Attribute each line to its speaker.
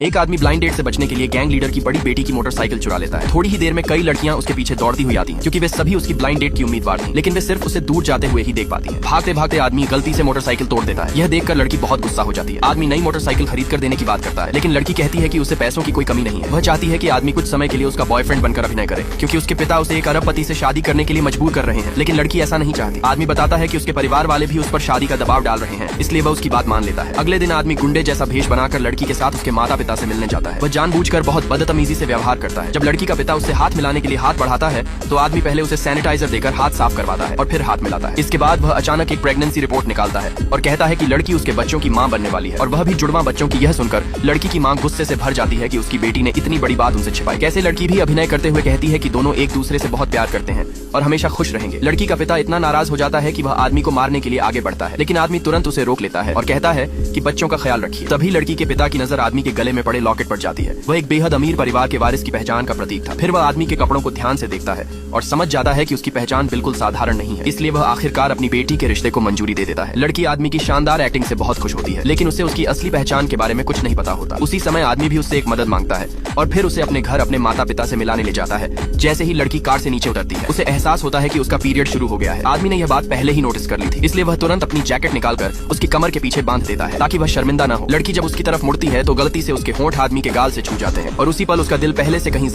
Speaker 1: एक आदमी blind date से बचने के लिए गैंग लीडर की बड़ी बेटी की मोटरसाइकिल चुरा लेता है। थोड़ी ही देर में कई लड़कियां उसके पीछे दौड़ती हुई आती हैं, क्योंकि वे सभी उसकी ब्लाइंड डेट की उम्मीदवार थीं, लेकिन वे सिर्फ उसे दूर जाते हुए ही देख पाती हैं। भागते भागते आदमी गलती से मोटरसाइकिल तोड़ देता है। यह देखकर लड़की बहुत गुस्सा हो जाती है। आदमी नई मोटरसाइकिल खरीद कर देने की बात करता है, लेकिन लड़की कहती है कि उसे पैसों की कोई कमी नहीं है। वह चाहती है कि आदमी कुछ समय के लिए उसका बॉयफ्रेंड बनकर अभिनय करे, क्योंकि उसके पिता उसे एक अरबपति से शादी करने के लिए मजबूर कर रहे हैं। लेकिन लड़की ऐसा नहीं चाहती। आदमी बताता है कि उसके परिवार वाले भी उस पर शादी का दबाव डाल रहे हैं, इसलिए वह उसकी बात मान लेता है। अगले दिन आदमी गुंडे जैसा भेष बनाकर लड़की के साथ उसके माता पिता से मिलने जाता है। वह जानबूझकर बहुत बदतमीजी से व्यवहार करता है। जब लड़की का पिता उससे हाथ मिलाने के लिए हाथ बढ़ाता है तो आदमी पहले उसे सैनिटाइजर देकर हाथ साफ करवाता है और फिर हाथ मिलाता है। इसके बाद वह अचानक एक प्रेगनेंसी रिपोर्ट निकालता है और कहता है कि लड़की उसके बच्चों की मां बनने वाली है, और वह भी जुड़वा बच्चों की। यह सुनकर लड़की की मां गुस्से से भर जाती है कि उसकी बेटी ने इतनी बड़ी बात उनसे छिपाई। कैसे लड़की भी अभिनय करते हुए कहती है कि दोनों एक दूसरे से बहुत प्यार करते हैं और हमेशा खुश रहेंगे। लड़की का पिता इतना नाराज हो जाता है कि वह आदमी को मारने के लिए आगे बढ़ता है, लेकिन आदमी तुरंत उसे रोक लेता है और कहता है कि बच्चों का ख्याल रखिए। तभी लड़की के पिता की नजर आदमी के गले में पड़े लॉकेट पर जाती है। वह एक बेहद अमीर परिवार के वारिस की पहचान का प्रतीक था। फिर वह आदमी के कपड़ों को ध्यान से देखता है और समझ जाता है कि उसकी पहचान बिल्कुल साधारण नहीं है, इसलिए वह आखिरकार अपनी बेटी के रिश्ते को मंजूरी दे देता है। लड़की आदमी की शानदार एक्टिंग से बहुत खुश होती है, लेकिन उसे उसकी असली पहचान के बारे में कुछ नहीं पता होता। उसी समय आदमी भी उससे एक मदद मांगता है और फिर उसे अपने घर अपने माता पिता से मिलाने ले जाता है। जैसे ही लड़की कार से नीचे उतरती है, उसे एहसास होता है कि उसका पीरियड शुरू हो गया है। आदमी ने यह बात पहले ही नोटिस कर ली थी, इसलिए वह तुरंत अपनी जैकेट निकालकर उसकी कमर के पीछे बांध देता है ताकि वह शर्मिंदा न हो। लड़की जब उसकी तरफ मुड़ती है तो गलती से उसके होंठ आदमी के गाल से छू जाते हैं और उसी पल उसका दिल पहले से कहीं